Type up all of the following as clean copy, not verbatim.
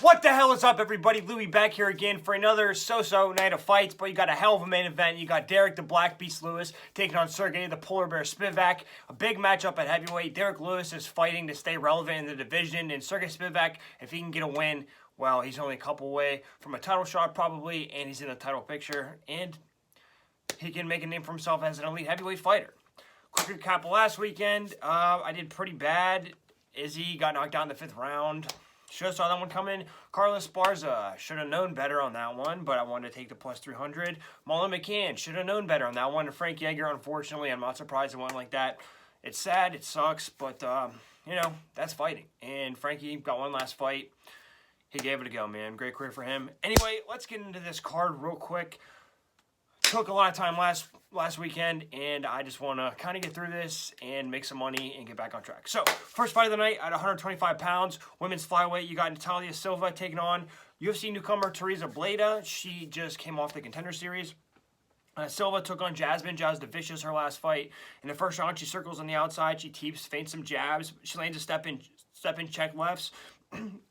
What the hell is up, everybody? Louie back here again for another so-so night of fights, but you got a hell of a main event. You got Derek the Black Beast Lewis taking on Sergey the Polar Bear Spivak. A big matchup at heavyweight. Derek Lewis is fighting to stay relevant in the division, and Sergey Spivak, if he can get a win, well, he's only a couple away from a title shot probably, and he's in the title picture, and he can make a name for himself as an elite heavyweight fighter. Quick recap last weekend, I did pretty bad. Izzy got knocked out in the 5th round. Should have saw that one coming. Carlos Esparza, should have known better on that one, but I wanted to take the plus 300. Marlon McCann, should have known better on that one. And Frank Yeager, unfortunately, I'm not surprised it went like that. It's sad, it sucks, but, you know, that's fighting. And Frankie got one last fight. He gave it a go, man. Great career for him. Anyway, let's get into this card real quick. Took a lot of time last weekend, and I just want to kind of get through this and make some money and get back on track. So, first fight of the night at 125 pounds, women's flyweight, you got Natalia Silva taking on UFC newcomer Teresa BLEDA. She just came off the Contender Series. Silva took on Jasmine the Vicious her last fight. In the first round, she circles on the outside. She teeps, feints some jabs. She lands a step in check lefts.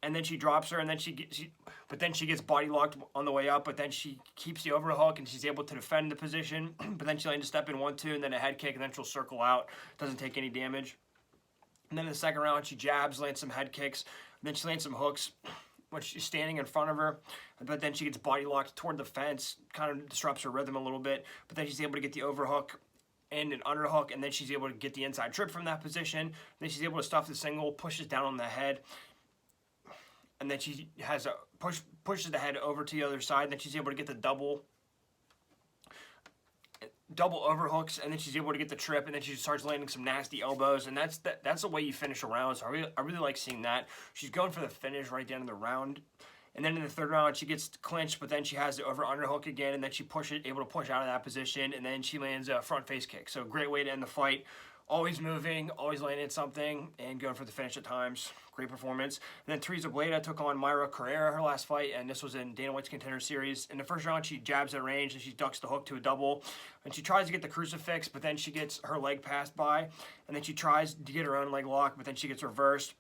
And then she drops her, and then she gets body locked on the way up, but then she keeps the overhook, and she's able to defend the position. But then she lands a step in 1-2, and then a head kick, and then she'll circle out. Doesn't take any damage. And then in the second round, she jabs, lands some head kicks, and then she lands some hooks when she's standing in front of her. But then she gets body locked toward the fence, kind of disrupts her rhythm a little bit. But then she's able to get the overhook and an underhook, and then she's able to get the inside trip from that position. Then she's able to stuff the single, pushes down on the head. And then she has a pushes the head over to the other side. Then she's able to get the double overhooks, and then she's able to get the trip, and then she starts landing some nasty elbows, and that's the way you finish a round. So I really like seeing that. She's going for the finish right down in the round. And then in the third round, she gets clinched, but then she has the over-underhook again, and then she able to push out of that position, and then she lands a front face kick. So great way to end the fight. Always moving, always landing something, and going for the finish at times. Great performance. And then Teresa BLEDA took on Mayra Carrera her last fight, and this was in Dana White's Contender Series. In the first round, she jabs at range, and she ducks the hook to a double. And she tries to get the crucifix, but then she gets her leg passed by. And then she tries to get her own leg lock, but then she gets reversed.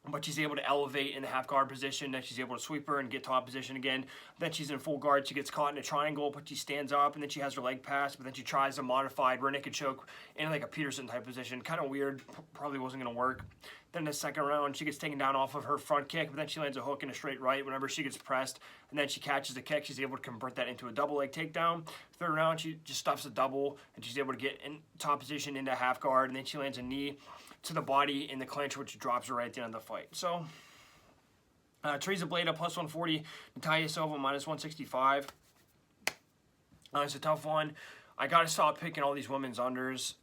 But she's able to elevate in the half guard position. Then she's able to sweep her and get top position again. Then she's in full guard. She gets caught in a triangle, but she stands up, and then she has her leg passed. But then she tries a modified rear naked choke in like a Peterson type position. Kind of weird. Probably wasn't going to work. Then in the second round, she gets taken down off of her front kick, but then she lands a hook in a straight right whenever she gets pressed. And then she catches the kick. She's able to convert that into a double leg takedown. Third round, she just stuffs a double, and she's able to get in top position into half guard. And then she lands a knee to the body in the clinch, which drops her right at the end of the fight. So, Teresa BLEDA plus 140, Natalia Silva minus 165. It's a tough one. I got to stop picking all these women's unders.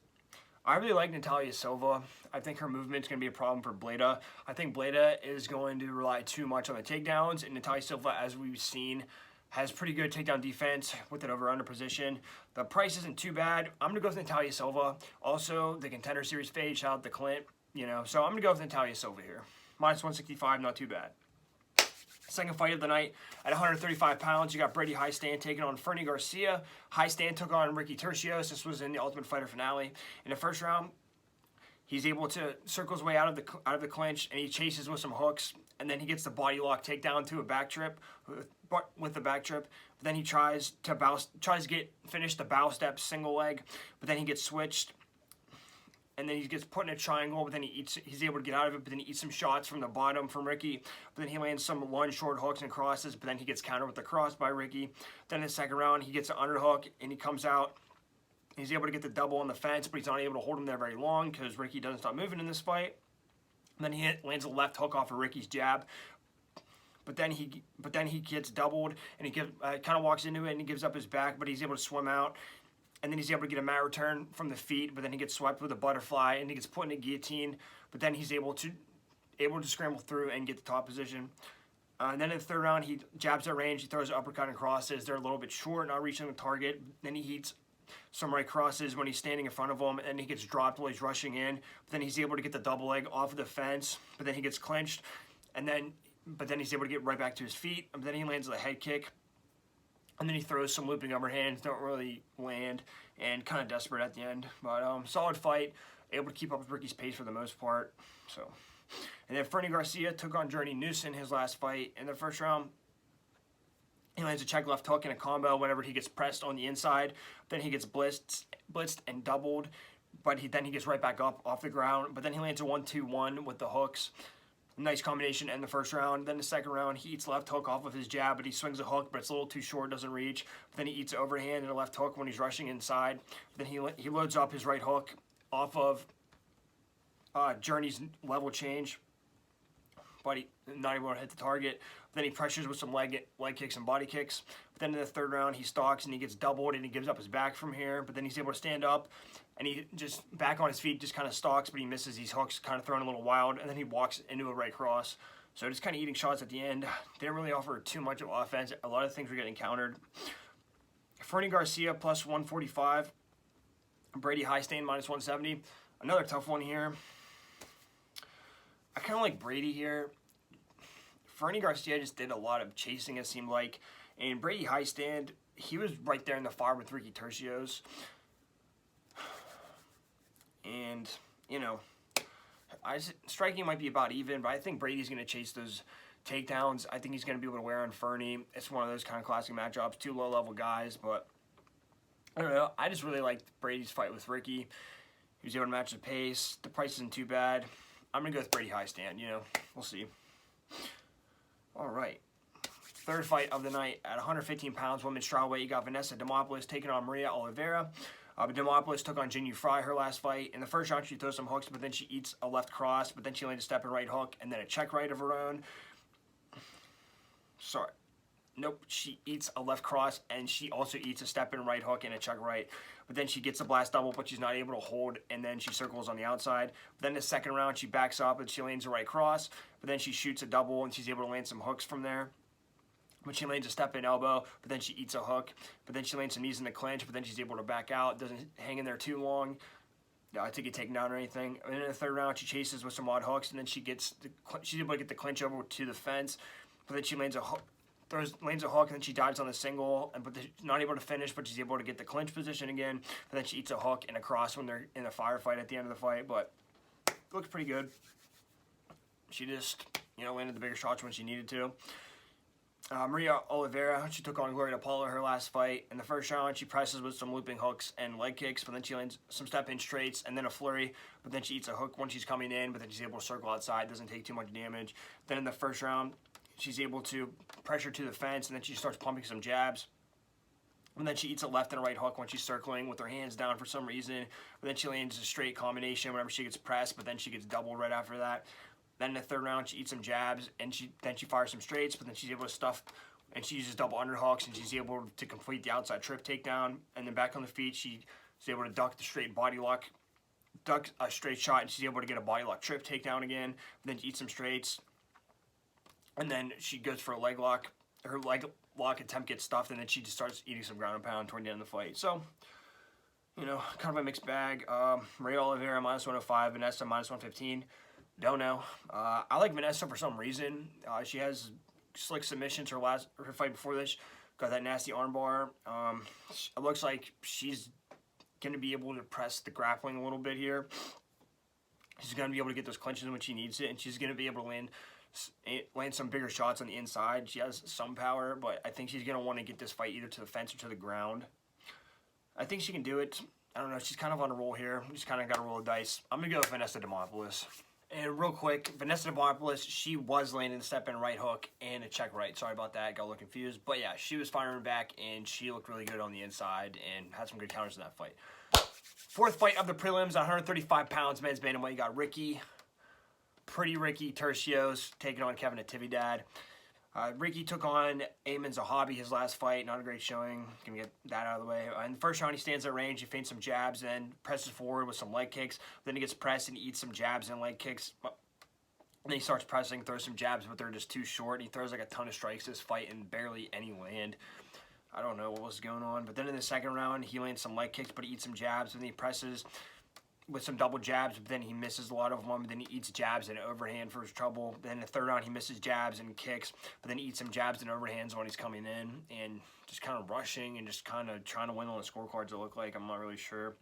I really like Natalia Silva. I think her movement's going to be a problem for BLEDA. I think BLEDA is going to rely too much on the takedowns, and Natalia Silva, as we've seen, has pretty good takedown defense with an over-under position. The price isn't too bad. I'm going to go with Natalia Silva. Also, the Contender Series fade, shout out to Clint. You know, so I'm going to go with Natalia Silva here. Minus 165, not too bad. Second fight of the night at 135 pounds, you got Brady HIESTAND taking on Fernie Garcia. HIESTAND took on Ricky TURCIOS. This was in the Ultimate Fighter finale. In the first round, he's able to circle his way out of the clinch, and he chases with some hooks, and then he gets the body lock takedown to a back trip with the back trip. But then he tries to finish the bow step single leg, but then he gets switched. And then he gets put in a triangle, but then he's able to get out of it, but then he eats some shots from the bottom from Ricky. But then he lands some lunge short hooks and crosses, but then he gets countered with the cross by Ricky. Then in the second round, he gets an underhook, and he comes out. He's able to get the double on the fence, but he's not able to hold him there very long because Ricky doesn't stop moving in this fight. And then he lands a left hook off of Ricky's jab. But then he gets doubled, and he kind of walks into it, and he gives up his back, but he's able to swim out. And then he's able to get a mat return from the feet, but then he gets swept with a butterfly, and he gets put in a guillotine. But then he's able to scramble through and get the top position. And then in the third round, he jabs at range. He throws an uppercut and crosses. They're a little bit short, not reaching the target. Then he heats some right crosses when he's standing in front of him, and he gets dropped while he's rushing in. But then he's able to get the double leg off of the fence, but then he gets clinched. But then he's able to get right back to his feet. But then he lands the head kick. And then he throws some looping overhands, don't really land, and kind of desperate at the end. But solid fight, able to keep up with Ricky's pace for the most part. So And then Fernie Garcia took on Journey Newson his last fight. In the first round, he lands a check left hook in a combo whenever he gets pressed on the inside. Then he gets blitzed and doubled, but then he gets right back up off the ground. But then he lands a 1-2-1 with the hooks. Nice combination in the first round. Then the second round, he eats left hook off of his jab, but he swings a hook, but it's a little too short, doesn't reach. But then he eats overhand and a left hook when he's rushing inside. Then he loads up his right hook off of Journey's level change, but he's not able to hit the target. Then he pressures with some leg kicks and body kicks. But then in the third round, he stalks and he gets doubled and he gives up his back from here. But then he's able to stand up and he just back on his feet, just kind of stalks, but he misses these hooks, kind of throwing a little wild. And then he walks into a right cross. So just kind of eating shots at the end. Didn't really offer too much of offense. A lot of things were getting countered. Fernie Garcia plus 145. Brady HIESTAND minus 170. Another tough one here. I kind of like Brady here. Fernie Garcia just did a lot of chasing, it seemed like. And Brady HIESTAND, he was right there in the fire with Ricky TURCIOS. And, you know, striking might be about even, but I think Brady's going to chase those takedowns. I think he's going to be able to wear on Fernie. It's one of those kind of classic matchups. Two low-level guys, but I don't know. I just really liked Brady's fight with Ricky. He was able to match the pace. The price isn't too bad. I'm going to go with Brady HIESTAND, you know. We'll see. All right. Third fight of the night at 115 pounds, women's strawweight. You got Vanessa Demopoulos taking on MAIA Oliveira. Demopoulos took on Jinyu Fry her last fight. In the first round, she throws some hooks, but then she eats a left cross, but then she lands a step and right hook, and then a check right of her own. Sorry. Nope, she eats a left cross, and she also eats a step and right hook and a check right. But then she gets a blast double, but she's not able to hold, and then she circles on the outside. Then the second round, she backs up, and she lands a right cross, but then she shoots a double, and she's able to land some hooks from there. But she lands a step in elbow, but then she eats a hook. But then she lands some knees in the clinch, but then she's able to back out. Doesn't hang in there too long. To get taken down or anything. And in the third round, she chases with some odd hooks, and then she's able to get the clinch over to the fence. But then she lands a hook, lands a hook, and then she dives on the single, but she's not able to finish, but she's able to get the clinch position again. But then she eats a hook and a cross when they're in a firefight at the end of the fight. But it looks pretty good. She just, landed the bigger shots when she needed to. MAIA Oliveira, she took on Gloria DePaula her last fight. In the first round, she presses with some looping hooks and leg kicks, but then she lands some step-in straights and then a flurry, but then she eats a hook when she's coming in, but then she's able to circle outside, doesn't take too much damage. Then in the first round, she's able to pressure to the fence, and then she starts pumping some jabs. And then she eats a left and a right hook when she's circling with her hands down for some reason, but then she lands a straight combination whenever she gets pressed, but then she gets doubled right after that. Then in the third round, she eats some jabs, and then she fires some straights, but then she's able to stuff, and she uses double underhooks, and she's able to complete the outside trip takedown. And then back on the feet, she's able to duck the straight body lock, duck a straight shot, and she's able to get a body lock trip takedown again. Then she eats some straights, and then she goes for a leg lock. Her leg lock attempt gets stuffed, and then she just starts eating some ground and pound toward the end of the fight. So, kind of a mixed bag. MAIA Oliveira minus 105, Vanessa minus 115. Don't know. I like Vanessa for some reason. She has slick submissions. Her fight before this got that nasty armbar. It looks like she's going to be able to press the grappling a little bit here. She's going to be able to get those clinches when she needs it, and she's going to be able to land some bigger shots on the inside. She has some power, but I think she's going to want to get this fight either to the fence or to the ground. I think she can do it. I don't know. She's kind of on a roll here. Just kind of got to roll the dice. I'm going to go with Vanessa Demopoulos. And real quick, Vanessa Demopoulos, she was landing a step-in right hook and a check right. Sorry about that. Got a little confused. But yeah, she was firing back, and she looked really good on the inside and had some good counters in that fight. Fourth fight of the prelims, 135 pounds, men's bantamweight. You got Ricky TURCIOS taking on Kevin Natividad. Ricky took on Ayman Zahabi his last fight. Not a great showing. Gonna get that out of the way. In the first round, he stands at range. He feints some jabs and presses forward with some leg kicks. Then he gets pressed and eats some jabs and leg kicks. And then he starts pressing, throws some jabs, but they're just too short. And he throws like a ton of strikes this fight and barely any land. I don't know what was going on. But then in the second round, he lands some leg kicks, but he eats some jabs. And then he presses with some double jabs, but then he misses a lot of them. But then he eats jabs and overhand for his trouble. Then in the third round, he misses jabs and kicks, but then he eats some jabs and overhands when he's coming in, and just kind of rushing and just kind of trying to win on the scorecards, it looked like. I'm not really sure.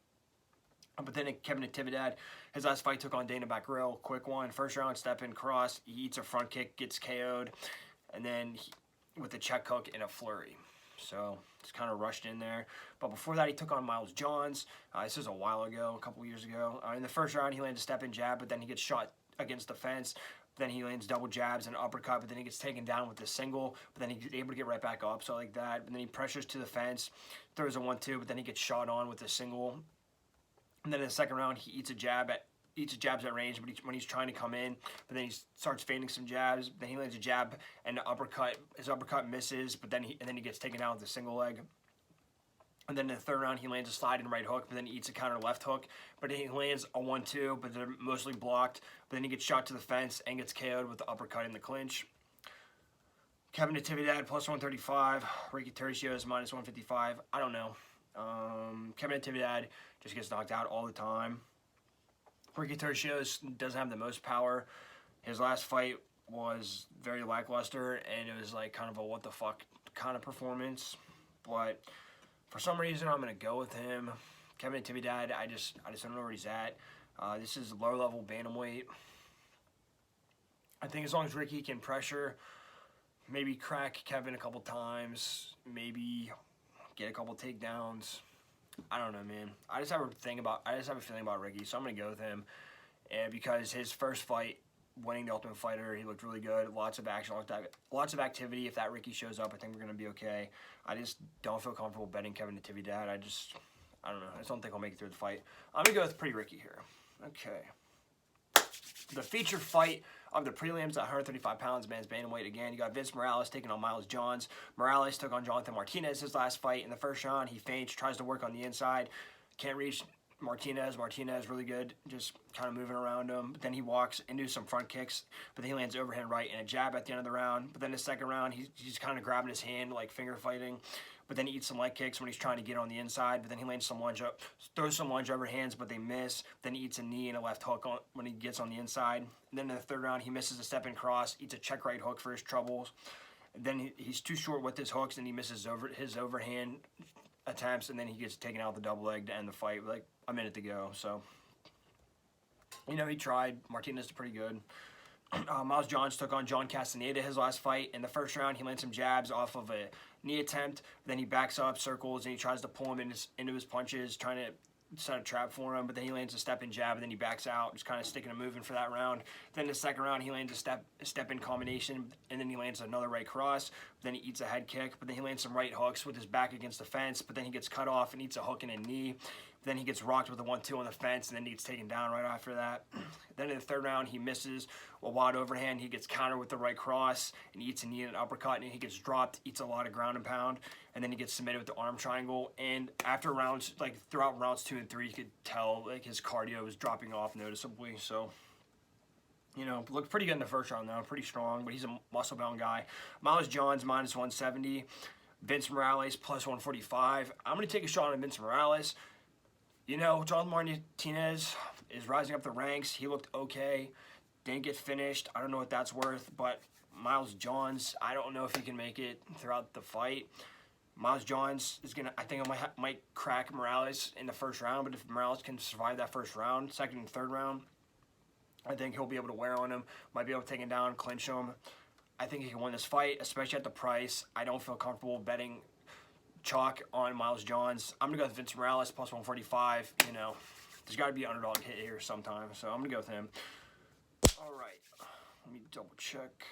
But then Kevin Natividad, his last fight took on Dana back real quick one. First round, step in, cross. He eats a front kick, gets KO'd. And then with a check hook and a flurry. So it's kind of rushed in there. But before that, he took on Miles Johns. This was a while ago, a couple years ago. In the first round, he lands a step in jab, but then he gets shot against the fence. Then he lands double jabs and uppercut, but then he gets taken down with a single, but then he's able to get right back up, so like that. And then he pressures to the fence, throws a 1-2, but then he gets shot on with a single. And then in the second round, he eats jabs at range, but when he's trying to come in, but then he starts feinting some jabs. Then he lands a jab and an uppercut. His uppercut misses, but then he gets taken down with a single leg. And then in the third round, he lands a sliding right hook, but then he eats a counter left hook. But he lands a 1-2, but they're mostly blocked. But then he gets shot to the fence and gets KO'd with the uppercut in the clinch. Kevin Natividad plus 135. Ricky TURCIOS minus 155. I don't know. Kevin Natividad just gets knocked out all the time. Ricky TURCIOS doesn't have the most power. His last fight was very lackluster, and it was like kind of a what the fuck kind of performance. But for some reason, I'm going to go with him. Kevin Natividad, I just don't know where he's at. This is low-level bantamweight. I think as long as Ricky can pressure, maybe crack Kevin a couple times, maybe get a couple takedowns. I don't know, man. I just have a feeling about Ricky, so I'm going to go with him. And because his first fight, winning the Ultimate Fighter, he looked really good. Lots of action, lots of activity. If that Ricky shows up, I think we're going to be okay. I just don't feel comfortable betting Kevin Natividad. I don't know. I just don't think I'll make it through the fight. I'm going to go with Pretty Ricky here. Okay. The feature fight of the prelims at 135 pounds, men's bantamweight again. You got Vince Morales taking on Miles Johns. Morales took on Jonathan Martinez his last fight. In the first round, he feints, tries to work on the inside. Can't reach Martinez. Martinez really good, just kind of moving around him. But then he walks into some front kicks, but then he lands overhand right and a jab at the end of the round. But then the second round, he's kind of grabbing his hand, like finger fighting. But then he eats some leg kicks when he's trying to get on the inside. But then he lands some lunge up, throws some lunge overhands, but they miss. Then he eats a knee and a left hook when he gets on the inside. And then in the third round, he misses a step in cross, eats a check right hook for his troubles. And then he's too short with his hooks, and he misses his overhand attempts, and then he gets taken out with the double leg to end the fight with like a minute to go. So, you know, he tried. Martinez is pretty good. Miles Johns took on John Castaneda his last fight. In the first round, he lands some jabs off of a knee attempt. Then he backs up, circles, and he tries to pull him into his punches, trying to set a trap for him. But then he lands a step-in jab, and then he backs out, just kind of sticking and moving for that round. Then the second round, he lands a step-in combination, and then he lands another right cross. Then he eats a head kick, but then he lands some right hooks with his back against the fence. But then he gets cut off and eats a hook and a knee. Then he gets rocked with a 1-2 on the fence, and then he gets taken down right after that. Then in the third round, he misses a wide overhand. He gets countered with the right cross, and he eats a knee and an uppercut, and he gets dropped, eats a lot of ground and pound, and then he gets submitted with the arm triangle. And after rounds, like throughout rounds 2 and 3, you could tell like his cardio was dropping off noticeably. So, you know, looked pretty good in the first round though, pretty strong, but he's a muscle-bound guy. Miles Johns minus 170, Vince Morales plus 145. I'm going to take a shot on Vince Morales. You know, Jonathan Martinez is rising up the ranks. He looked okay. Didn't get finished. I don't know what that's worth, but Miles Johns, I don't know if he can make it throughout the fight. Miles Johns is going to, I think I might crack Morales in the first round, but if Morales can survive that first round, second and third round, I think he'll be able to wear on him, might be able to take him down, clinch him. I think he can win this fight, especially at the price. I don't feel comfortable betting chalk on Miles Johns. I'm going to go with Vince Morales plus 145. You know, there's got to be an underdog hit here sometime, so I'm going to go with him. All right, let me double check.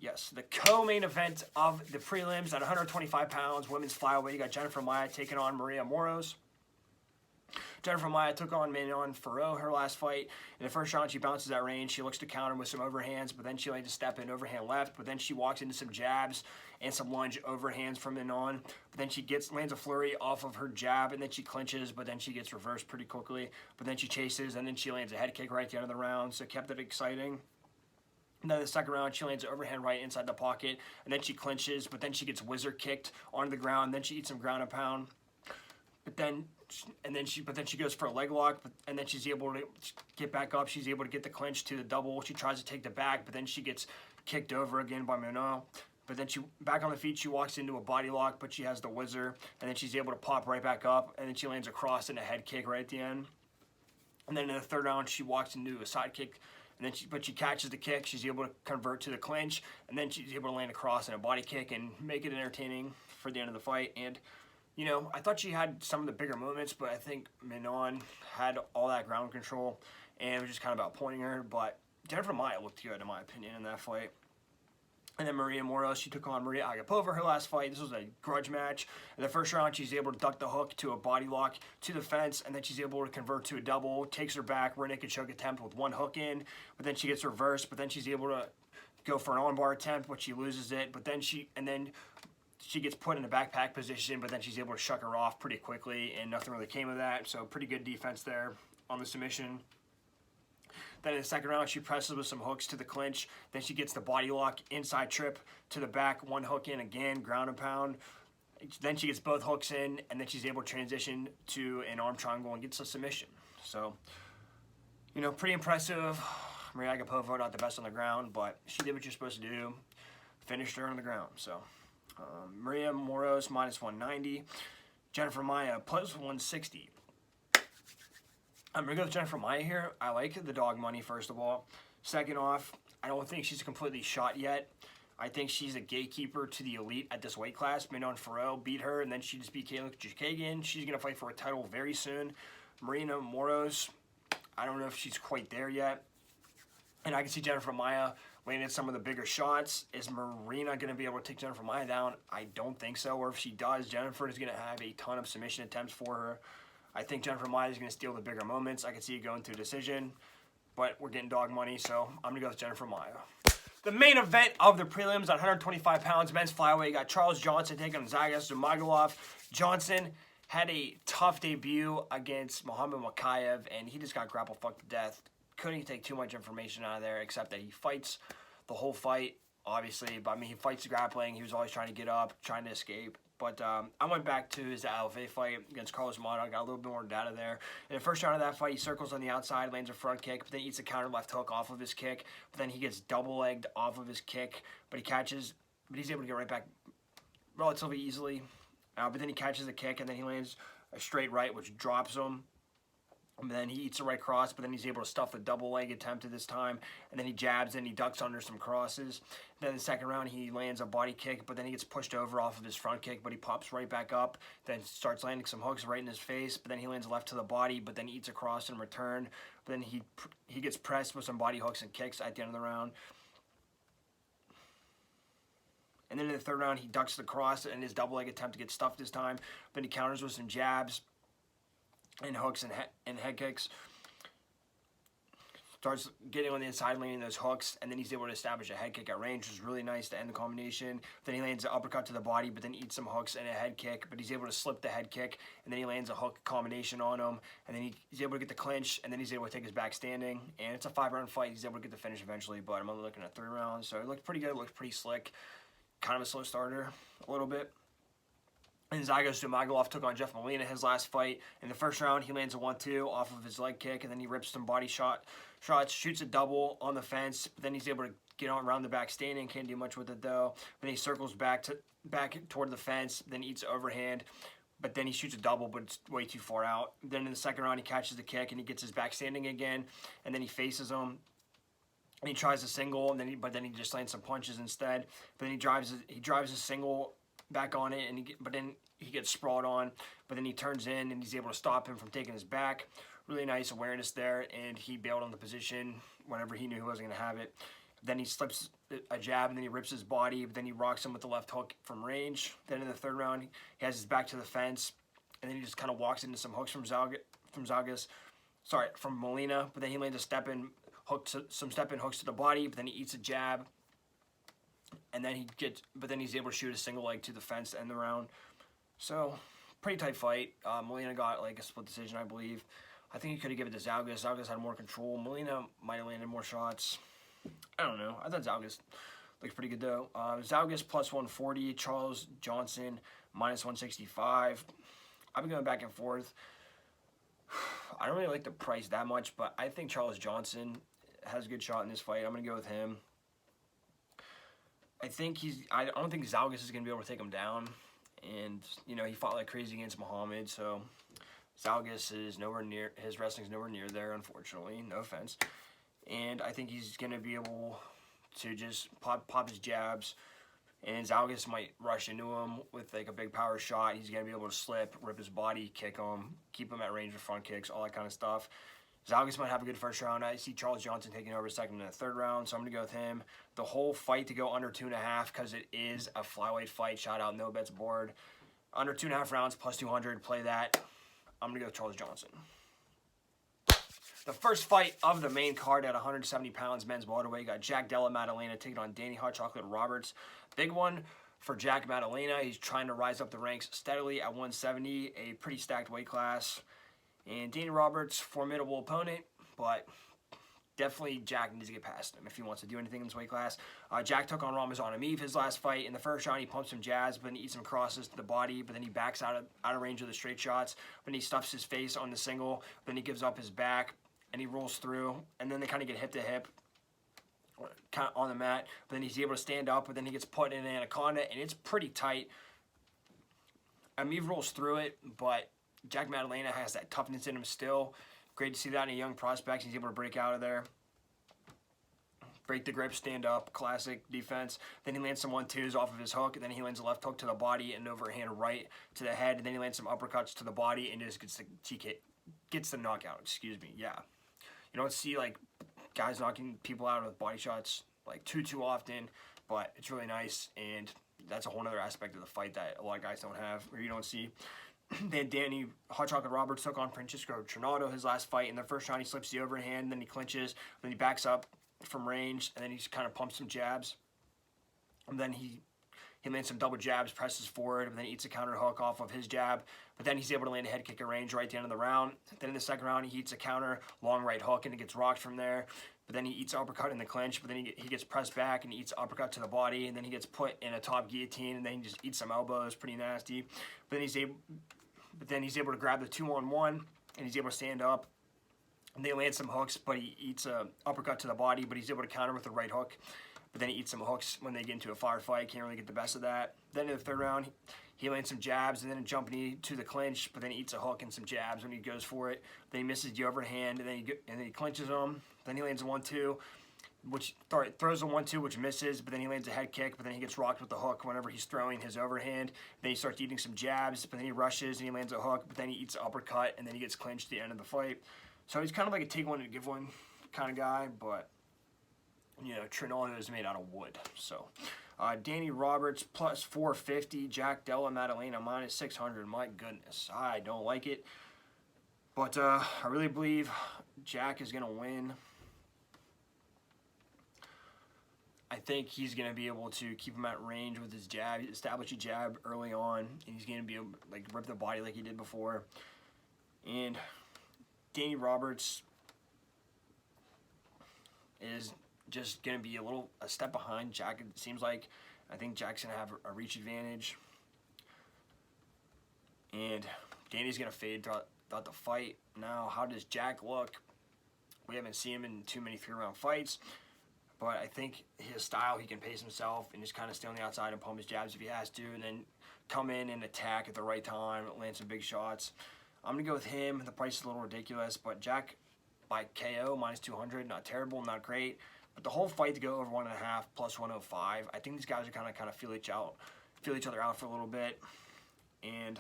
Yes, the co-main event of the prelims at 125 pounds, women's flyweight. You got Jennifer Maia taking on Maria Moroz. Jennifer Maia took on Manon Farrow her last fight. In the first round, she bounces at range. She looks to counter with some overhands, but then she lands a step in overhand left. But then she walks into some jabs and some lunge overhands from Manon. But then she lands a flurry off of her jab, and then she clinches, but then she gets reversed pretty quickly. But then she chases, and then she lands a head kick right at the end of the round, so it kept it exciting. And then the second round, she lands an overhand right inside the pocket, and then she clinches, but then she gets whizzer kicked onto the ground. Then she eats some ground and pound. But then she goes for a leg lock, and then she's able to get back up. She's able to get the clinch to the double. She tries to take the back, but then she gets kicked over again by Manon. But then she back on the feet. She walks into a body lock, but she has the whizzer, and then she's able to pop right back up, and then she lands a cross and a head kick right at the end. And then in the third round, she walks into a side kick, and then she catches the kick. She's able to convert to the clinch, and then she's able to land a cross and a body kick and make it entertaining for the end of the fight. And you know, I thought she had some of the bigger moments, but I think Manon had all that ground control, and it was just kind of about pointing her. But Jennifer Maia looked good, in my opinion, in that fight. And then Maria Moroz, she took on Maria Agapova her last fight. This was a grudge match. In the first round, she's able to duck the hook to a body lock to the fence, and then she's able to convert to a double, takes her back, rear naked choke attempt with one hook in, but then she gets reversed, but then she's able to go for an armbar attempt, but she loses it, but then she gets put in a backpack position, but then she's able to shuck her off pretty quickly, and nothing really came of that, so pretty good defense there on the submission. Then in the second round, she presses with some hooks to the clinch. Then she gets the body lock, inside trip to the back, one hook in again, ground and pound. Then she gets both hooks in, and then she's able to transition to an arm triangle and gets a submission. So, you know, pretty impressive. Maria Agapova, not the best on the ground, but she did what you're supposed to do. Finished her on the ground. So, Maria Moroz, minus 190. Jennifer Maia, plus 160. I'm going to go with Jennifer Maia here. I like the dog money, first of all. Second off, I don't think she's completely shot yet. I think she's a gatekeeper to the elite at this weight class. Manon Farrell beat her, and then she just beat Kayla Chikagian. She's going to fight for a title very soon. Marina Moroz, I don't know if she's quite there yet. And I can see Jennifer Maia landing some of the bigger shots. Is Marina going to be able to take Jennifer Maia down? I don't think so. Or if she does, Jennifer is going to have a ton of submission attempts for her. I think Jennifer Maia is going to steal the bigger moments. I can see it going to a decision, but we're getting dog money, so I'm going to go with Jennifer Maia. The main event of the prelims at 125 pounds, men's flyweight, got Charles Johnson taking on ZHUMAGULOV. Johnson had a tough debut against Muhammad Mokaev, and he just got grapple fucked to death. Couldn't take too much information out of there, except that he fights the whole fight, obviously. But I mean, he fights the grappling. He was always trying to get up, trying to escape. But I went back to his LFA fight against Carlos Mata. Got a little bit more data there. In the first round of that fight, he circles on the outside, lands a front kick, but then eats a counter left hook off of his kick. But then he gets double-legged off of his kick, but he's able to get right back relatively easily. But then he catches the kick, and then he lands a straight right, which drops him. And then he eats the right cross, but then he's able to stuff the double leg attempt at this time. And then he jabs and he ducks under some crosses. Then in the second round, he lands a body kick, but then he gets pushed over off of his front kick, but he pops right back up. Then starts landing some hooks right in his face, but then he lands left to the body, but then eats a cross in return. But then he gets pressed with some body hooks and kicks at the end of the round. And then in the third round, he ducks the cross and his double leg attempt to get stuffed this time. Then he counters with some jabs and hooks and head kicks. Starts getting on the inside, landing those hooks, and then he's able to establish a head kick at range, which is really nice to end the combination. Then he lands an uppercut to the body, but then eats some hooks and a head kick, but he's able to slip the head kick, and then he lands a hook combination on him, and then he's able to get the clinch, and then he's able to take his back standing, and it's a 5-round fight. He's able to get the finish eventually, but I'm only looking at 3 rounds, so it looked pretty good. It looked pretty slick. Kind of a slow starter a little bit. And ZHUMAGULOV took on Jeff Molina his last fight. In the first round, he lands a 1-2 off of his leg kick, and then he rips some body shots, shoots a double on the fence, but then he's able to get on around the back standing, can't do much with it though. Then he circles back toward the fence, then eats overhand, but then he shoots a double, but it's way too far out. Then in the second round, he catches the kick, and he gets his back standing again, and then he faces him. And he tries a single, and then he just lands some punches instead. But then he drives a single back on it, but then he gets sprawled on, but then he turns in and he's able to stop him from taking his back. Really nice awareness there, and he bailed on the position whenever he knew he wasn't going to have it. Then he slips a jab, and then he rips his body, but then he rocks him with the left hook from range. Then in the third round, he has his back to the fence, and then he just kind of walks into some hooks from Molina, but then he lands a step-in hooks to the body, but then he eats a jab. And then he's able to shoot a single leg to the fence to end the round. So, pretty tight fight. Molina got like a split decision, I believe. I think he could have given it to Zhalgas. Zhalgas had more control. Molina might have landed more shots. I don't know. I thought Zhalgas looked pretty good though. Zhalgas plus 140. Charles Johnson minus 165. I've been going back and forth. I don't really like the price that much, but I think Charles Johnson has a good shot in this fight. I'm going to go with him. I don't think Zhalgas is going to be able to take him down. And, you know, he fought like crazy against Muhammad. So, Zhalgas is nowhere near, his wrestling's nowhere near there, unfortunately, no offense. And I think he's going to be able to just pop his jabs, and Zhalgas might rush into him with like a big power shot. He's going to be able to slip, rip his body, kick him, keep him at range with front kicks, all that kind of stuff. Zhalgas might have a good first round. I see Charles Johnson taking over second and the third round, so I'm going to go with him. The whole fight to go under 2.5 because it is a flyweight fight. Shout out No Bets Board. Under 2.5 rounds plus 200. Play that. I'm going to go with Charles Johnson. The first fight of the main card at 170 pounds, men's welterweight, you got Jack Della Maddalena taking on Danny Hot Chocolate Roberts. Big one for Jack Maddalena. He's trying to rise up the ranks steadily at 170, a pretty stacked weight class. And Danny Roberts, formidable opponent, but definitely Jack needs to get past him if he wants to do anything in this weight class. Jack took on Ramazan Emeev his last fight. In the first round, he pumps some jabs, but then he eats some crosses to the body, but then he backs out of range of the straight shots. Then he stuffs his face on the single, then he gives up his back, and he rolls through, and then they kind of get hip to hip kind of on the mat, but then he's able to stand up, but then he gets put in an anaconda, and it's pretty tight. Emeev rolls through it, but Jack Maddalena has that toughness in him still. Great to see that in a young prospect. He's able to break out of there. Break the grip, stand up, classic defense. Then he lands some 1-2s off of his hook, and then he lands a left hook to the body and overhand right to the head, and then he lands some uppercuts to the body and just gets the TK, gets the knockout, excuse me, yeah. You don't see like guys knocking people out with body shots like too often, but it's really nice, and that's a whole other aspect of the fight that a lot of guys don't have, or you don't see. Then Danny Hot Chocolate Roberts took on Francisco Trinaldo his last fight. In the first round, he slips the overhand, then he clinches, then he backs up from range, and then he kind of pumps some jabs. And then he lands some double jabs, presses forward, and then eats a counter hook off of his jab. But then he's able to land a head kick at range right at the end of the round. Then in the second round, he eats a counter, long right hook, and it gets rocked from there. But then he eats an uppercut in the clinch, but then he gets pressed back and he eats an uppercut to the body, and then he gets put in a top guillotine, and then he just eats some elbows, pretty nasty. But then he's able to grab the 2-on-1, and he's able to stand up. And they land some hooks, but he eats an uppercut to the body, but he's able to counter with the right hook. But then he eats some hooks when they get into a firefight. Can't really get the best of that. Then in the third round, he lands some jabs and then a jump knee to the clinch, but then he eats a hook and some jabs when he goes for it. Then he misses the overhand, and then he clinches him. Then he lands a 1-2, which throws a 1-2, which misses, but then he lands a head kick, but then he gets rocked with the hook whenever he's throwing his overhand. Then he starts eating some jabs, but then he rushes and he lands a hook, but then he eats an uppercut, and then he gets clinched at the end of the fight. So he's kind of like a take one and give one kind of guy, but you know, Trinaldo is made out of wood. So Danny Roberts plus 450, Jack Della Maddalena minus 600. My goodness, I don't like it, but I really believe Jack is gonna win. I think he's going to be able to keep him at range with his jab, establish a jab early on, and he's going to be able to like rip the body like he did before. And Danny Roberts is just going to be a step behind Jack, it seems like. I think Jack's going to have a reach advantage. And Danny's going to fade throughout the fight. Now, how does Jack look? We haven't seen him in too many 3-round fights. But I think his style, he can pace himself and just kind of stay on the outside and pump his jabs if he has to, and then come in and attack at the right time, land some big shots. I'm going to go with him. The price is a little ridiculous, but Jack by KO, minus 200, not terrible, not great. But the whole fight to go over 1.5 plus 105, I think these guys are kind of feel each other out for a little bit. And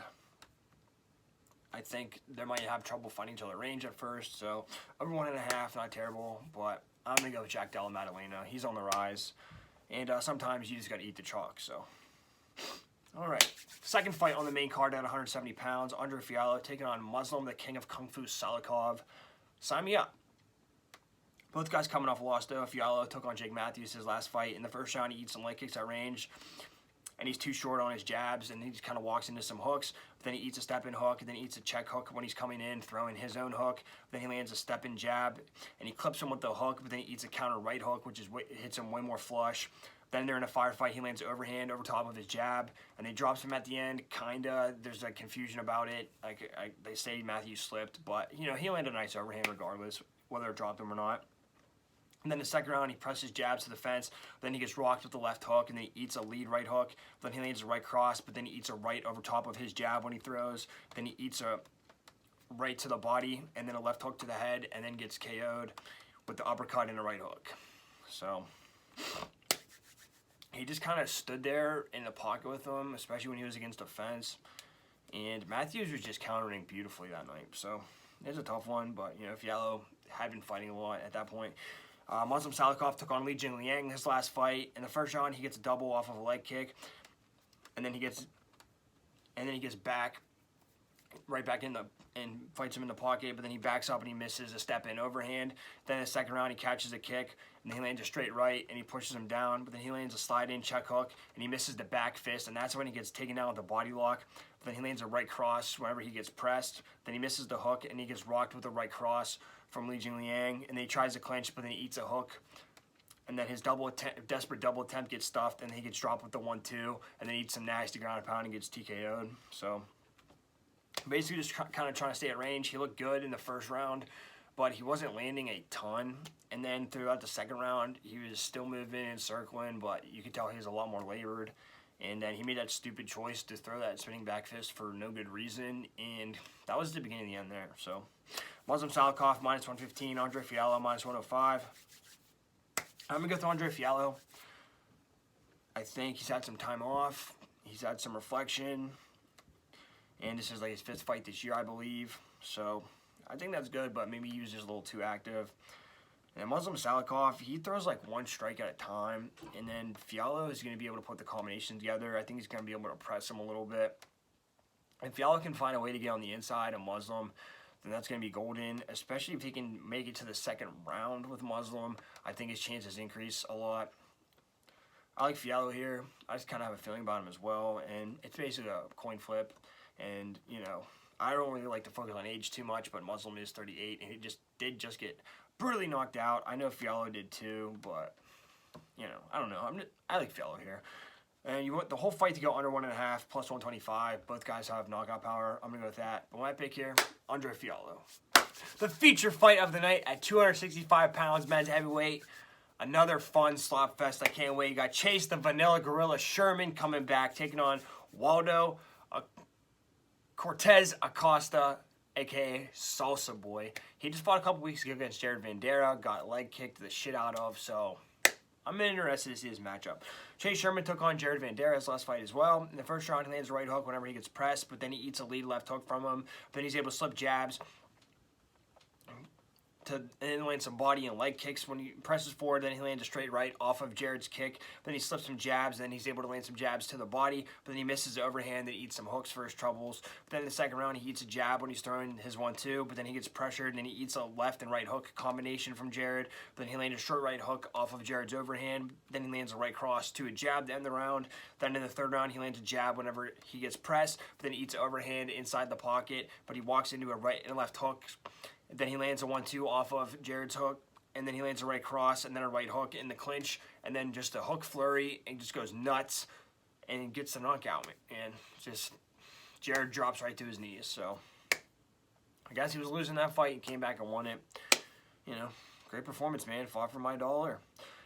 I think they might have trouble finding each other range at first. So over 1.5, not terrible, but I'm going to go with Jack Della Maddalena. He's on the rise. And sometimes you just got to eat the chalk. So, all right. Second fight on the main card at 170 pounds. Andre Fialho taking on Muslim, the king of Kung Fu, Salikhov. Sign me up. Both guys coming off a loss, though. Fialho took on Jake Matthews his last fight. In the first round, he eats some leg kicks at range. And he's too short on his jabs, and he just kind of walks into some hooks. But then he eats a step-in hook, and then he eats a check hook when he's coming in, throwing his own hook. Then he lands a step-in jab, and he clips him with the hook, but then he eats a counter right hook, which hits him way more flush. Then they're in a firefight. He lands overhand over top of his jab, and he drops him at the end, kinda. There's like confusion about it. They say Matthews slipped, but you know, he landed a nice overhand regardless, whether it dropped him or not. And then the second round, he presses jabs to the fence. Then he gets rocked with the left hook, and then he eats a lead right hook. Then he lands a right cross, but then he eats a right over top of his jab when he throws. Then he eats a right to the body, and then a left hook to the head, and then gets KO'd with the uppercut and a right hook. So he just kind of stood there in the pocket with him, especially when he was against the fence. And Matthews was just countering beautifully that night. So it was a tough one, but, you know, FIALHO had been fighting a lot at that point. Muslim SALIKHOV took on Li Jingliang his last fight. In the first round, he gets a double off of a leg kick, and then he gets back, right back in and fights him in the pocket, but then he backs up and he misses a step in overhand. Then in the second round, he catches a kick, and then he lands a straight right, and he pushes him down, but then he lands a slide in check hook, and he misses the back fist, and that's when he gets taken down with a body lock. But then he lands a right cross whenever he gets pressed. Then he misses the hook, and he gets rocked with a right cross from Li Jingliang, and then he tries to clinch, but then he eats a hook. And then his desperate double attempt gets stuffed, and then he gets dropped with the 1-2, and then eats some nasty ground and pound and gets TKO'd. So basically just kind of trying to stay at range. He looked good in the first round, but he wasn't landing a ton. And then throughout the second round, he was still moving and circling, but you could tell he was a lot more labored. And then he made that stupid choice to throw that spinning back fist for no good reason, and that was the beginning of the end there. So Muslim SALIKHOV minus 115, Andre FIALHO minus 105. I'm going to go with Andre FIALHO. I think he's had some time off. He's had some reflection. And this is like his 5th fight this year, I believe. So I think that's good, but maybe he was just a little too active. And Muslim SALIKHOV, he throws like one strike at a time. And then FIALHO is going to be able to put the combination together. I think he's going to be able to press him a little bit. If FIALHO can find a way to get on the inside of Muslim, then that's going to be golden, especially if he can make it to the second round with Muslim. I think his chances increase a lot. I like FIALHO here. I just kind of have a feeling about him as well, and it's basically a coin flip. And, you know, I don't really like to focus on age too much, but Muslim is 38, and he did just get brutally knocked out. I know FIALHO did too, but, you know, I don't know. I like FIALHO here. And you want the whole fight to go under 1.5 plus 125. Both guys have knockout power. I'm going to go with that. But my pick here, Andre FIALHO. The feature fight of the night at 265 pounds, men's heavyweight. Another fun slop fest. I can't wait. You got Chase the Vanilla Gorilla Sherman coming back, taking on Waldo Cortes-ACOSTA, a.k.a. Salsa Boy. He just fought a couple weeks ago against Jared Vanderaa. Got leg kicked the shit out of, so I'm interested to see his matchup. Chase Sherman took on Jared Vanderaa last fight as well. In the first round, he lands a right hook whenever he gets pressed, but then he eats a lead left hook from him. Then he's able to slip jabs and then lands some body and leg kicks when he presses forward. Then he lands a straight right off of Jared's kick. Then he slips some jabs. Then he's able to land some jabs to the body. But then he misses the overhand. Then he eats some hooks for his troubles. But then in the second round, he eats a jab when he's throwing his 1-2. But then he gets pressured, and then he eats a left and right hook combination from Jared. But then he lands a short right hook off of Jared's overhand. Then he lands a right cross to a jab to end the round. Then in the third round, he lands a jab whenever he gets pressed. But then he eats an overhand inside the pocket. But he walks into a right and a left hook. Then he lands a 1-2 off of Jared's hook, and then he lands a right cross, and then a right hook in the clinch, and then just a hook flurry, and just goes nuts, and gets the knockout, and just Jared drops right to his knees. So I guess he was losing that fight and came back and won it. You know, great performance, man. Fought for my dollar.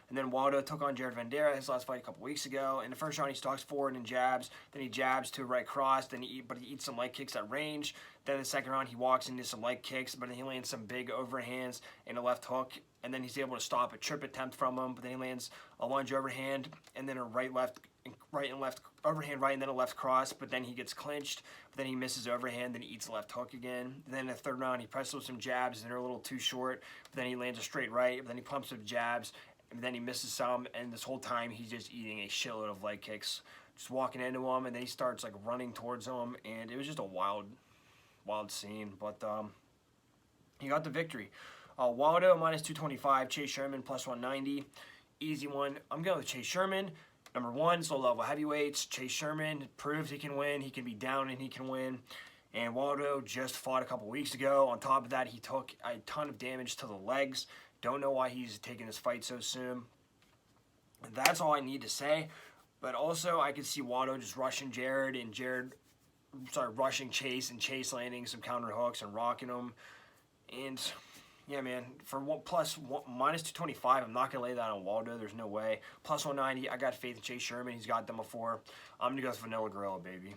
And then Waldo took on Jared Vanderaa his last fight a couple weeks ago. In the first round, he stalks forward and jabs. Then he jabs to a right cross. But he eats some leg kicks at range. Then in the second round, he walks into some leg kicks. But then he lands some big overhands and a left hook. And then he's able to stop a trip attempt from him. But then he lands a lunge overhand and then a right and left overhand right and then a left cross. But then he gets clinched. But then he misses overhand. Then he eats a left hook again. And then in the third round, he presses with some jabs and they're a little too short. But then he lands a straight right. But then he pumps with jabs. And then he misses some, and this whole time he's just eating a shitload of leg kicks, just walking into him, and then he starts like running towards him, and it was just a wild scene. But he got the victory. Waldo minus 225, Chase Sherman plus 190, easy one. I'm going with Chase Sherman. Number one, low level heavyweights. Chase Sherman proves he can win. He can be down and he can win. And Waldo just fought a couple weeks ago. On top of that, he took a ton of damage to the legs. Don't know why he's taking this fight so soon. That's all I need to say. But also, I could see Waldo just rushing Jared and rushing Chase and Chase landing some counter hooks and rocking him. And yeah, man, for minus 225, I'm not going to lay that on Waldo. There's no way. Plus 190, I got faith in Chase Sherman. He's got them before. I'm going to go with Vanilla Gorilla, baby.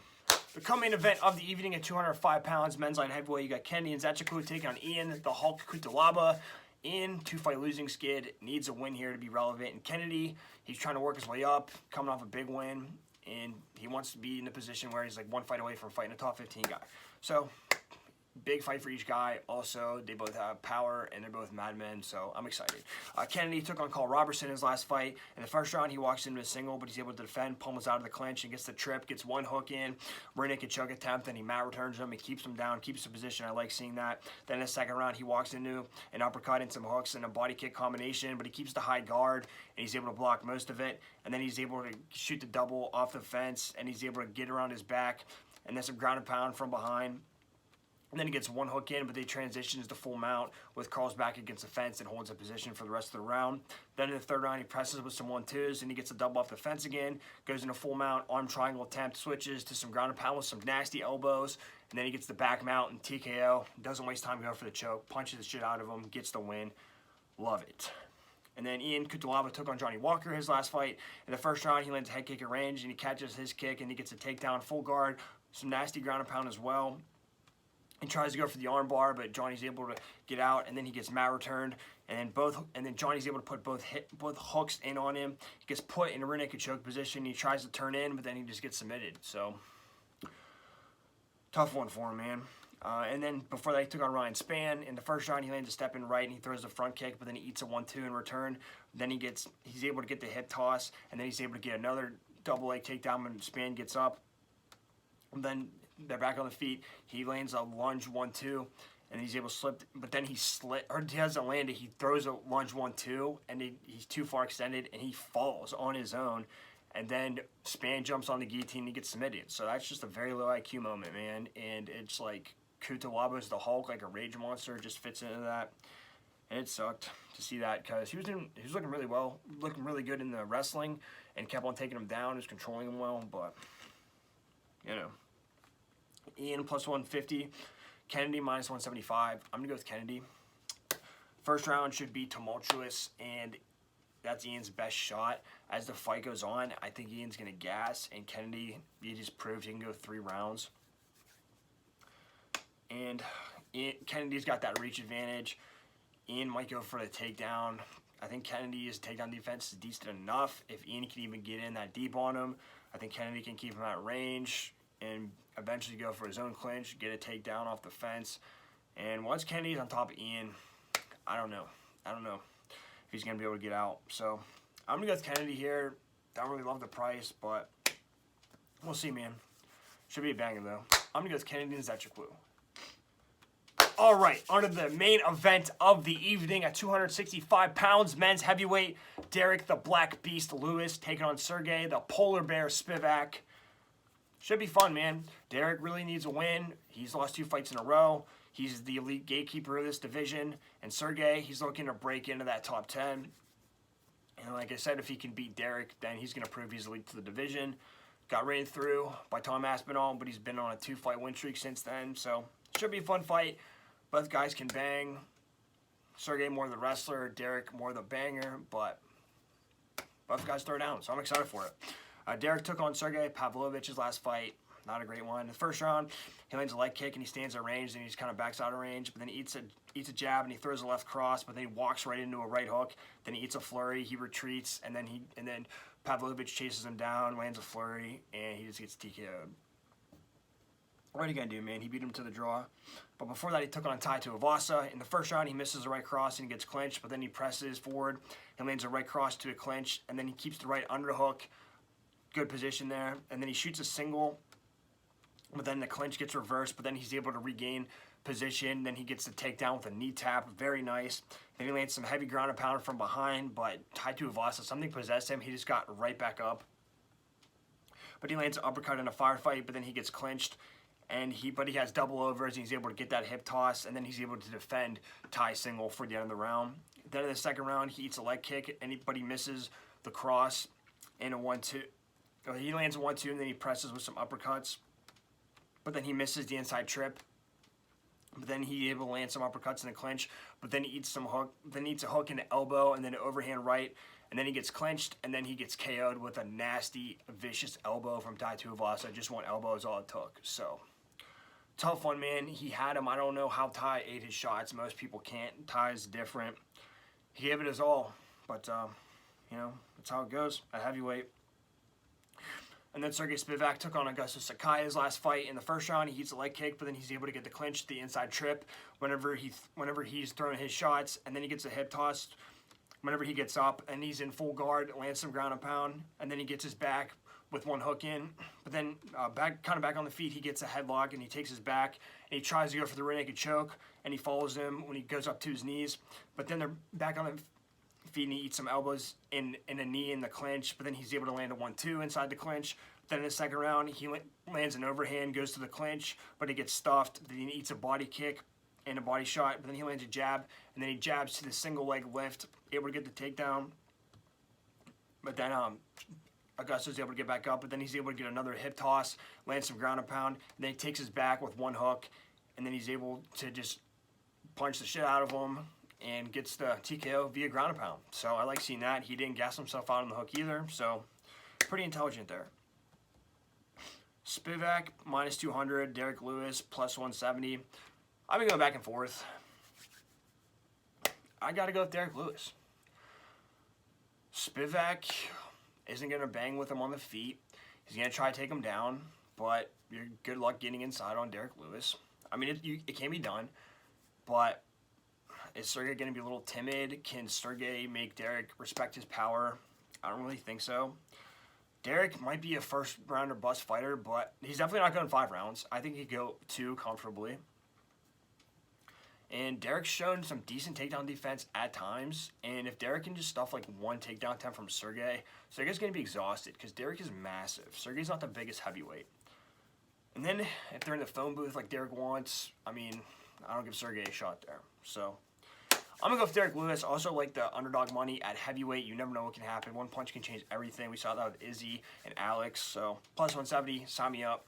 The co-main event of the evening at 205 pounds, men's light heavyweight, you got Kennedy NZECHUKWU taking on Ian, the Hulk CUTELABA. Ian, 2-fight losing skid, needs a win here to be relevant. And Kennedy, he's trying to work his way up, coming off a big win, and he wants to be in a position where he's like 1 fight away from fighting a top 15 guy. So, big fight for each guy. Also, they both have power, and they're both madmen, so I'm excited. Kennedy took on Carl Robertson in his last fight. In the first round, he walks into a single, but he's able to defend, pummels out of the clinch, and gets the trip, gets one hook in, rear naked choke attempt, and he mat returns him. He keeps him down, keeps the position. I like seeing that. Then in the second round, he walks into an uppercut and some hooks and a body kick combination, but he keeps the high guard, and he's able to block most of it. And then he's able to shoot the double off the fence, and he's able to get around his back, and then some ground and pound from behind. And then he gets one hook in, but they transitions to full mount with Carl's back against the fence and holds a position for the rest of the round. Then in the third round, he presses with some 1-2s, and he gets a double off the fence again, goes into full mount, arm triangle attempt, switches to some ground and pound with some nasty elbows, and then he gets the back mount and TKO. Doesn't waste time going for the choke, punches the shit out of him, gets the win. Love it. And then Ian CUTELABA took on Johnny Walker his last fight. In the first round, he lands a head kick at range, and he catches his kick, and he gets a takedown full guard, some nasty ground and pound as well. He tries to go for the arm bar, but Johnny's able to get out, and then he gets mat returned, and then Johnny's able to put both hooks in on him. He gets put in a rear naked choke position. He tries to turn in, but then he just gets submitted. So tough one for him, man. And then before that, he took on Ryan Spann. In the first round, he lands a step in right, and he throws a front kick, but then he eats a 1-2 in return. Then he's able to get the hip toss, and then he's able to get another double leg takedown when Spann gets up. And then they're back on the feet. He lands a lunge 1-2, and he's able to slip, but then he hasn't landed. He throws a lunge 1-2, and he's too far extended, and he falls on his own. And then Spann jumps on the guillotine, and he gets submitted. So that's just a very low IQ moment, man. And it's like CUTELABA is the Hulk, like a rage monster, just fits into that. And it sucked to see that because he was looking really well, looking really good in the wrestling, and kept on taking him down. He was controlling him well, but you know. Ian plus 150, Kennedy minus 175. I'm going to go with Kennedy. First round should be tumultuous, and that's Ian's best shot. As the fight goes on, I think Ian's going to gas, and Kennedy, he just proved he can go 3 rounds. And Kennedy's got that reach advantage. Ian might go for the takedown. I think Kennedy's takedown defense is decent enough. If Ian can even get in that deep on him, I think Kennedy can keep him at range and eventually go for his own clinch, get a takedown off the fence. And once Kennedy's on top of Ian, I don't know if he's going to be able to get out. So I'm going to go with Kennedy here. Don't really love the price, but we'll see, man. Should be a banger, though. I'm going to go with Kennedy and ZHUMAGULOV. All right, on to the main event of the evening at 265 pounds, men's heavyweight. Derek the Black Beast Lewis taking on Sergey the Polar Bear Spivak. Should be fun, man. Derek really needs a win. He's lost 2 fights in a row. He's the elite gatekeeper of this division. And Sergey, he's looking to break into that top 10. And like I said, if he can beat Derek, then he's going to prove he's elite to the division. Got raided through by Tom Aspinall, but he's been on a 2-fight win streak since then. So should be a fun fight. Both guys can bang. Sergey more the wrestler, Derek more the banger, but both guys throw down, so I'm excited for it. Derek took on Sergey Pavlovich's last fight. Not a great one. In the first round, he lands a leg kick and he stands at range, and he just kind of backs out of range, but then he eats a jab and he throws a left cross, but then he walks right into a right hook. Then he eats a flurry, he retreats, and then Pavlovich chases him down, lands a flurry, and he just gets TKO'd. What are you going to do, man? He beat him to the draw. But before that, he took on Tai Tuivasa. In the first round, he misses a right cross and he gets clinched, but then he presses forward and lands a right cross to a clinch, and then he keeps the right underhook. Good position there. And then he shoots a single, but then the clinch gets reversed, but then he's able to regain position. Then he gets the takedown with a knee tap. Very nice. Then he lands some heavy ground and pound from behind, but Tai Tuivasa, something possessed him. He just got right back up. But he lands an uppercut in a firefight, but then he gets clinched. But he has double overs, and he's able to get that hip toss, and then he's able to defend Tai single for the end of the round. Then in the second round, he eats a leg kick, but he misses the cross and a 1-2. He lands a 1-2, and then he presses with some uppercuts. But then he misses the inside trip. But then he's able to land some uppercuts in the clinch. But then he eats a hook and an elbow, and then an overhand right. and then he gets clinched, and then he gets KO'd with a nasty, vicious elbow from Tai Tuivasa. Just one elbow is all it took. So, tough one, man. He had him. I don't know how Tai ate his shots. Most people can't. Tai's different. He gave it his all, but, you know, that's how it goes at heavyweight. And then Sergey Spivak took on Augustus Sakaya's last fight. In the first round, he eats a leg kick, but then he's able to get the clinch, the inside trip, whenever he's throwing his shots, and then he gets a hip toss whenever he gets up, and he's in full guard, lands some ground and pound, and then he gets his back with one hook in. But then back on the feet, he gets a headlock, and he takes his back, and he tries to go for the rear naked choke, and he follows him when he goes up to his knees. But then they're back on the feet, and he eats some elbows in a knee in the clinch, but then he's able to land a 1-2 inside the clinch. Then in the second round, he lands an overhand, goes to the clinch, but he gets stuffed. Then he eats a body kick and a body shot, but then he lands a jab, and then he jabs to the single leg lift, able to get the takedown. But then Augustus is able to get back up, but then he's able to get another hip toss, land some ground and pound, and then he takes his back with one hook, and then he's able to just punch the shit out of him and gets the TKO via ground and pound. So I like seeing that. He didn't gas himself out on the hook either, so pretty intelligent there. Spivak, minus 200. Derek Lewis, plus 170. I've been going back and forth. I got to go with Derek Lewis. Spivak isn't going to bang with him on the feet. He's going to try to take him down, but you're good luck getting inside on Derek Lewis. I mean, it can be done, but is Sergey going to be a little timid? Can Sergey make Derek respect his power? I don't really think so. Derek might be a first round or bust fighter, but he's definitely not going 5 rounds. I think he'd go 2 comfortably. And Derek's shown some decent takedown defense at times. And if Derek can just stuff like 1 takedown attempt from Sergey, Sergey's going to be exhausted because Derek is massive. Sergey's not the biggest heavyweight. And then if they're in the phone booth like Derek wants, I mean, I don't give Sergey a shot there. So I'm going to go with Derek Lewis. Also like the underdog money at heavyweight. You never know what can happen. One punch can change everything. We saw that with Izzy and Alex. So plus 170, sign me up.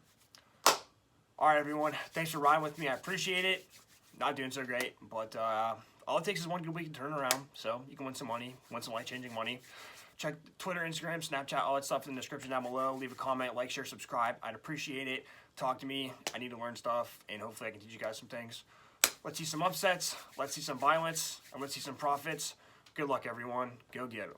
All right, everyone. Thanks for riding with me. I appreciate it. Not doing so great, but all it takes is one good week to turn around. So you can win some money, win some life-changing money. Check Twitter, Instagram, Snapchat, all that stuff in the description down below. Leave a comment, like, share, subscribe. I'd appreciate it. Talk to me. I need to learn stuff, and hopefully I can teach you guys some things. Let's see some upsets. Let's see some violence, and let's see some profits. Good luck, everyone. Go get them.